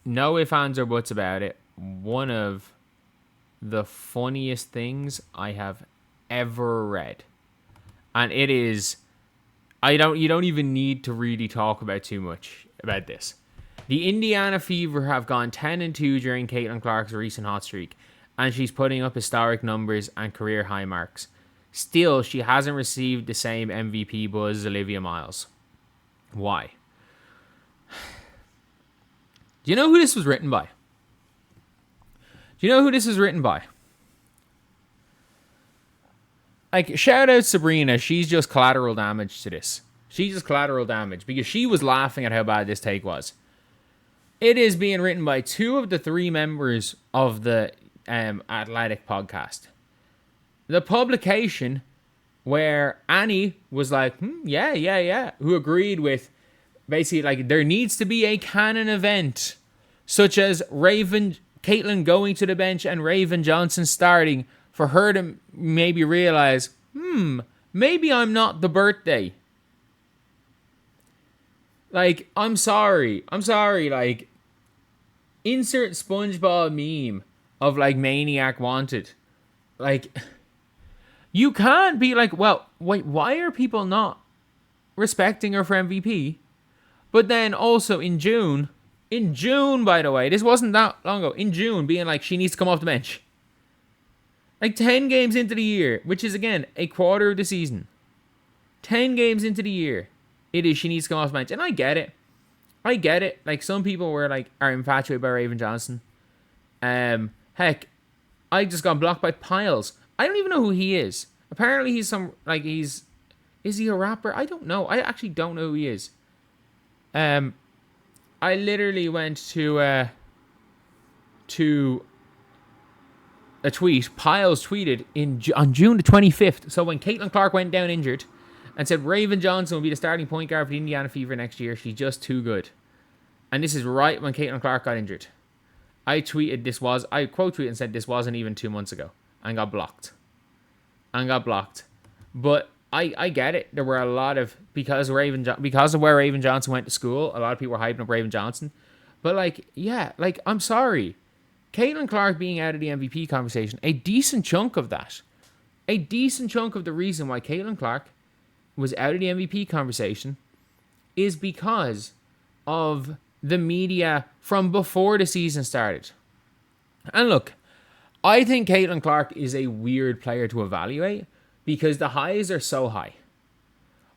no ifs, ands, or buts about it, one of the funniest things I have ever read. And it is, you don't even need to really talk about too much about this. The Indiana Fever have gone 10-2 during Caitlin Clark's recent hot streak, and she's putting up historic numbers and career high marks. Still, she hasn't received the same MVP buzz as Olivia Miles. Why? Do you know who this was written by? Do you know who this is written by? Like, shout out Breanna. She's just collateral damage to this. She's just collateral damage because she was laughing at how bad this take was. It is being written by 2 of the 3 members of the Athletic podcast. The publication where Annie was like, yeah, who agreed with basically like there needs to be a canon event such as Caitlin going to the bench and Raven Johnson starting for her to maybe realize, maybe I'm not the birthday. Like, I'm sorry, like, insert SpongeBob meme of, like, Maniac Wanted. Like, you can't be like, well, wait, why are people not respecting her for MVP? But then also in June, by the way, this wasn't that long ago, in June, being like, she needs to come off the bench. Like 10 games into the year, which is, again, a quarter of the season. 10 games into the year, it is she needs to come off the bench. And I get it. Like, some people are infatuated by Raven Johnson. Heck, I just got blocked by Piles. I don't even know who he is. Apparently he's is he a rapper? I don't know. I actually don't know who he is. I literally went to a tweet. Piles tweeted on June the 25th. So when Caitlin Clark went down injured and said Raven Johnson will be the starting point guard for the Indiana Fever next year. She's just too good. And this is right when Caitlin Clark got injured. I quote tweeted and said this wasn't even 2 months ago. And got blocked. But I get it. There were a lot of, because of where Raven Johnson went to school, a lot of people were hyping up Raven Johnson. But like, yeah, like, I'm sorry. Caitlin Clark being out of the MVP conversation, a decent chunk of the reason why Caitlin Clark was out of the MVP conversation is because of the media from before the season started. And look, I think Caitlin Clark is a weird player to evaluate because the highs are so high,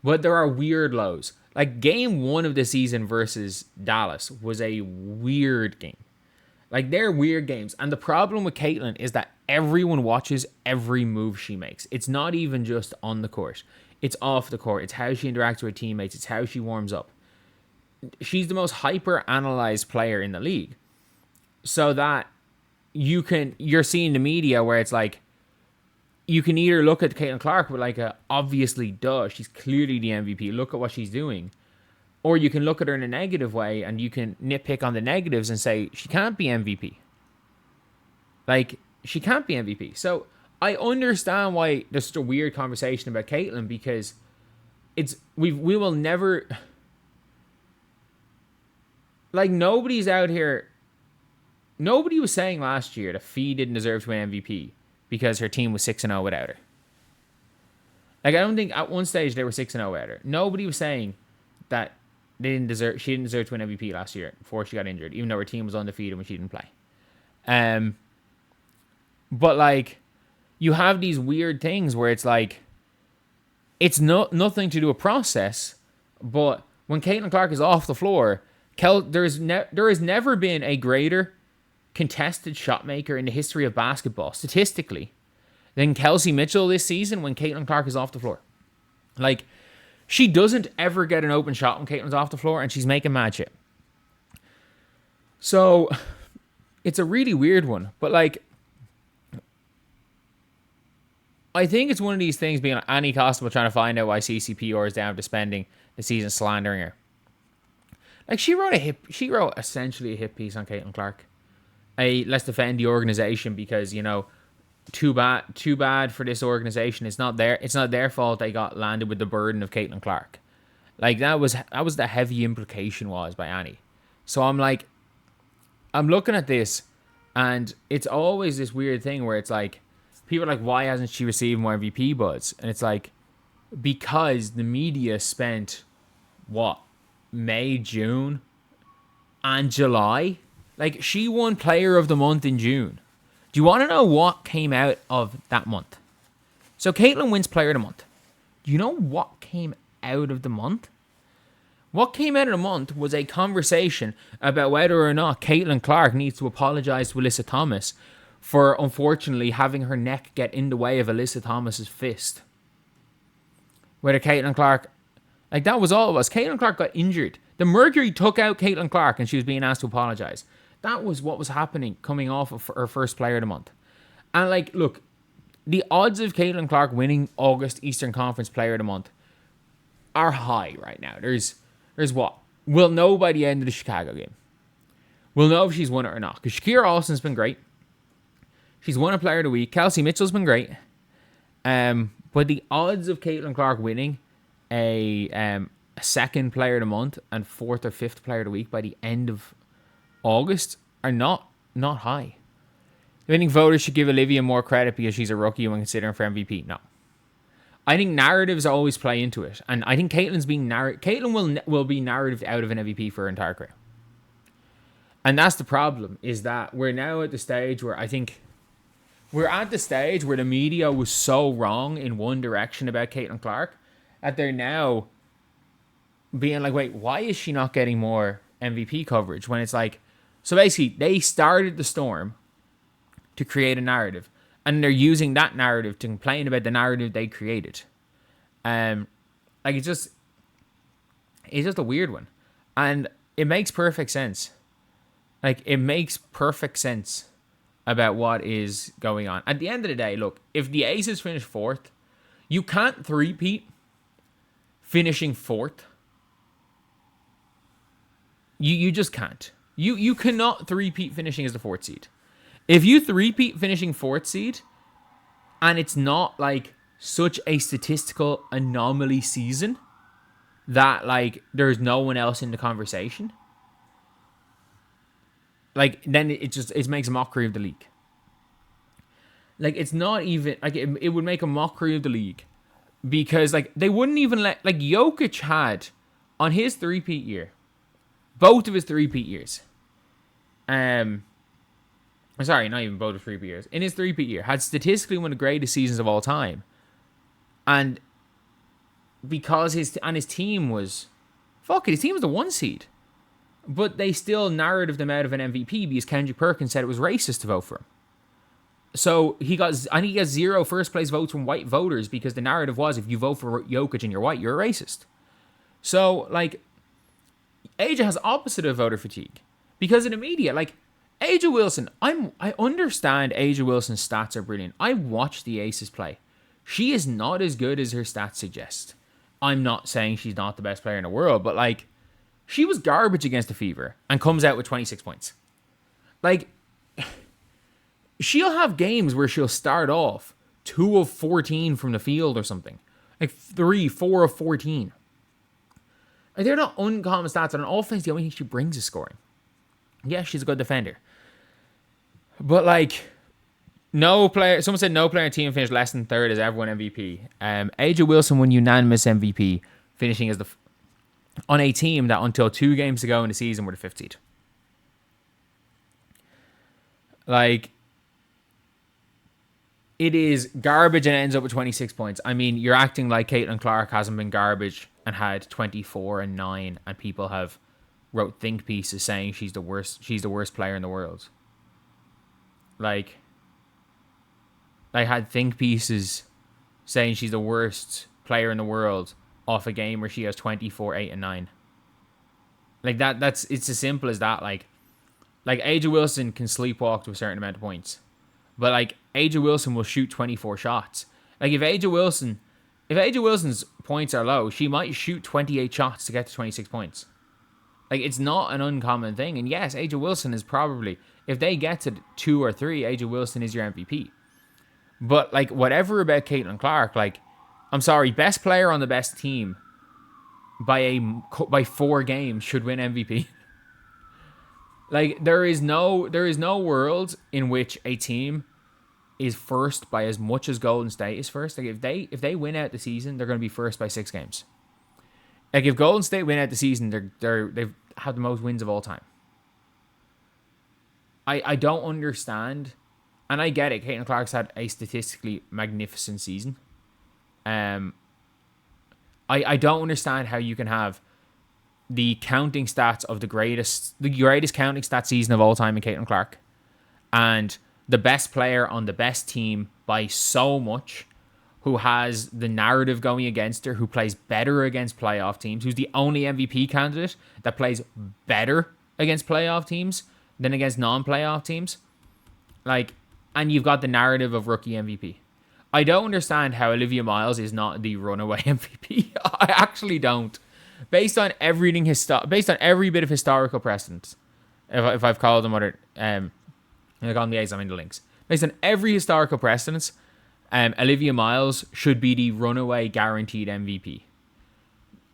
but there are weird lows. Like game 1 of the season versus Dallas was a weird game. Like, they're weird games. And the problem with Caitlin is that everyone watches every move she makes. It's not even just on the court. It's off the court. It's how she interacts with her teammates. It's how she warms up. She's the most hyper-analyzed player in the league. So that you're seeing the media where it's like, you can either look at Caitlin Clark with like obviously, duh, she's clearly the MVP. Look at what she's doing. Or you can look at her in a negative way and you can nitpick on the negatives and say, she can't be MVP. Like, she can't be MVP. So I understand why there's such a weird conversation about Caitlin because we will never, like, nobody's out here. Nobody was saying last year that Fee didn't deserve to win MVP because her team was 6-0 without her. Like, I don't think at one stage they were 6-0 without her. Nobody was saying that she didn't deserve to win MVP last year before she got injured, even though her team was undefeated when she didn't play. But like, you have these weird things where it's like, it's nothing to do with process, but when Caitlin Clark is off the floor, there has never been a greater contested shot maker in the history of basketball, statistically, than Kelsey Mitchell this season when Caitlin Clark is off the floor. Like, she doesn't ever get an open shot when Caitlin's off the floor, and she's making mad shit. So, it's a really weird one. But, like, I think it's one of these things being Annie Costable trying to find out why CCPR is down to spending the season slandering her. Like, she wrote essentially a hit piece on Caitlin Clark. Let's defend the organization because, you know, too bad for this organization. It's not their fault they got landed with the burden of Caitlin Clark. Like, that was the heavy implication was by Annie. So I'm like, I'm looking at this, and it's always this weird thing where it's like, people are like, why hasn't she received more MVP buzz? And it's like, because the media spent, what, May, June, and July? Like, she won Player of the Month in June. Do you want to know what came out of that month? So Caitlin wins Player of the Month. Do you know what came out of the month? What came out of the month was a conversation about whether or not Caitlin Clark needs to apologize to Alyssa Thomas for, unfortunately, having her neck get in the way of Alyssa Thomas's fist. Whether Caitlin Clark... Like, that was all it was. Caitlin Clark got injured. The Mercury took out Caitlin Clark and she was being asked to apologize. That was what was happening coming off of her first Player of the Month. And, like, look, the odds of Caitlin Clark winning August Eastern Conference Player of the Month are high right now. There's what? We'll know by the end of the Chicago game. We'll know if she's won it or not. Because Shakira Alston's been great. She's won a Player of the Week. Kelsey Mitchell's been great. But the odds of Caitlin Clark winning a second Player of the Month and fourth or fifth Player of the Week by the end of August are not high. Do you think voters should give Olivia more credit because she's a rookie when considering for MVP? No. I think narratives always play into it. And I think Caitlin will be narrative out of an MVP for her entire career. And that's the problem, is that we're now at the stage where I think we're at the stage where the media was so wrong in one direction about Caitlin Clark that they're now being like, wait, why is she not getting more MVP coverage? When it's like, so basically they started the storm to create a narrative, and they're using that narrative to complain about the narrative they created. Like, it's just a weird one. And it makes perfect sense. Like, it makes perfect sense about what is going on. At the end of the day, look, if the Aces finish fourth, you can't three-peat finishing fourth. You just can't. You cannot three-peat finishing as the fourth seed. If you three-peat finishing fourth seed, and it's not like such a statistical anomaly season that like there's no one else in the conversation, like then it makes a mockery of the league. Like, it's not even like it would make a mockery of the league, because like they wouldn't even let, like, Jokic had on his three-peat year, both of his three-peat years. Sorry, not even both of 3 years. In his 3-peat year, had statistically one of the greatest seasons of all time. And because his team was... his team was the 1 seed. But they still narrated him out of an MVP because Kendrick Perkins said it was racist to vote for him. So he got 0 first place votes from white voters because the narrative was, if you vote for Jokic and you're white, you're a racist. So, like, Aja has opposite of voter fatigue. Because in the media, like... Aja Wilson, I understand Aja Wilson's stats are brilliant. I watched the Aces play. She is not as good as her stats suggest. I'm not saying she's not the best player in the world, but like, she was garbage against the Fever and comes out with 26 points. Like, she'll have games where she'll start off 2 of 14 from the field or something. Like 4 of 14. Like, they're not uncommon stats. On an offense, the only thing she brings is scoring. Yeah, she's a good defender. But, like, someone said no player in team finished less than third has ever won MVP. Aja Wilson won unanimous MVP, finishing as on a team that until 2 games ago in the season were the 5th seed. Like, it is garbage and it ends up with 26 points. I mean, you're acting like Caitlin Clark hasn't been garbage and had 24 and 9, and people have wrote think pieces saying she's the worst player in the world. Like, I had think pieces saying she's the worst player in the world off a game where she has 24, 8, and 9. Like, it's as simple as that. Like Aja Wilson can sleepwalk to a certain amount of points, but like, Aja Wilson will shoot 24 shots. Like, if Aja Wilson's points are low, she might shoot 28 shots to get to 26 points. Like, it's not an uncommon thing. And yes, Aja Wilson is probably, if they get to 2 or 3, Aja Wilson is your MVP. But, like, whatever about Caitlin Clark, like, I'm sorry, best player on the best team by 4 games should win MVP. Like there is no world in which a team is first by as much as Golden State is first. Like if they win out the season, they're going to be first by 6 games. Like if Golden State win out the season, they've had the most wins of all time. I don't understand, and I get it. Caitlin Clark's had a statistically magnificent season. I don't understand how you can have the counting stats of the greatest counting stat season of all time in Caitlin Clark, and the best player on the best team by so much, who has the narrative going against her, who plays better against playoff teams, who's the only MVP candidate that plays better against playoff teams than against non-playoff teams. Like, and you've got the narrative of rookie MVP. I don't understand how Olivia Miles is not the runaway MVP. I actually don't. Based on everything, based on every bit of historical precedent, if I've called them what like on the A's, I'm in the links. Based on every historical precedence, Olivia Miles should be the runaway guaranteed MVP,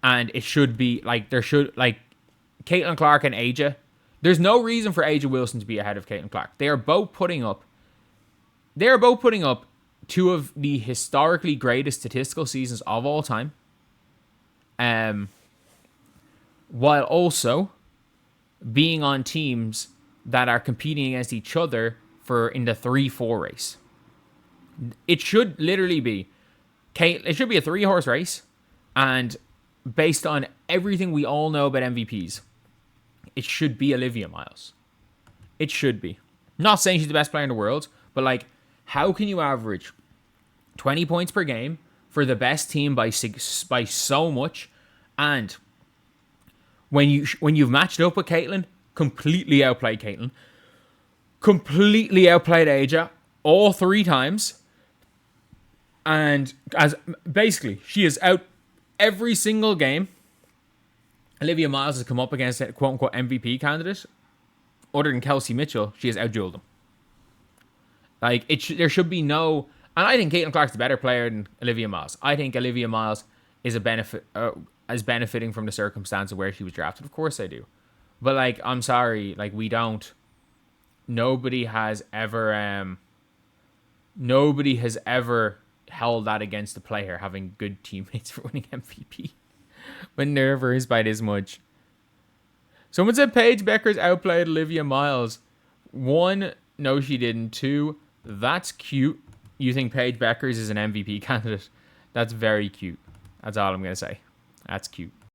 and it should be like Caitlin Clark and Aja. There's no reason for Aja Wilson to be ahead of Caitlin Clark. They are both putting up 2 of the historically greatest statistical seasons of all time. While also being on teams that are competing against each other in the 3-4 race. It should literally be it should be a 3-horse race, and based on everything we all know about MVPs, it should be Olivia Miles. It should be. I'm not saying she's the best player in the world, but like, how can you average 20 points per game for the best team by so much, and when you've matched up with Caitlin, completely outplayed Caitlin, completely outplayed Aja all 3 times, and as basically she is out every single game Olivia Miles has come up against a quote-unquote MVP candidate, other than Kelsey Mitchell, she has outdueled them. Like, there should be no... And I think Caitlin Clark's the better player than Olivia Miles. I think Olivia Miles is benefiting from the circumstance of where she was drafted. Of course I do. But, like, I'm sorry. Like, we don't... Nobody has ever held that against a player having good teammates for winning MVP. But never is by this much. Someone said Paige Bueckers outplayed Olivia Miles. 1, no she didn't. 2, that's cute. You think Paige Bueckers is an MVP candidate? That's very cute. That's all I'm going to say. That's cute.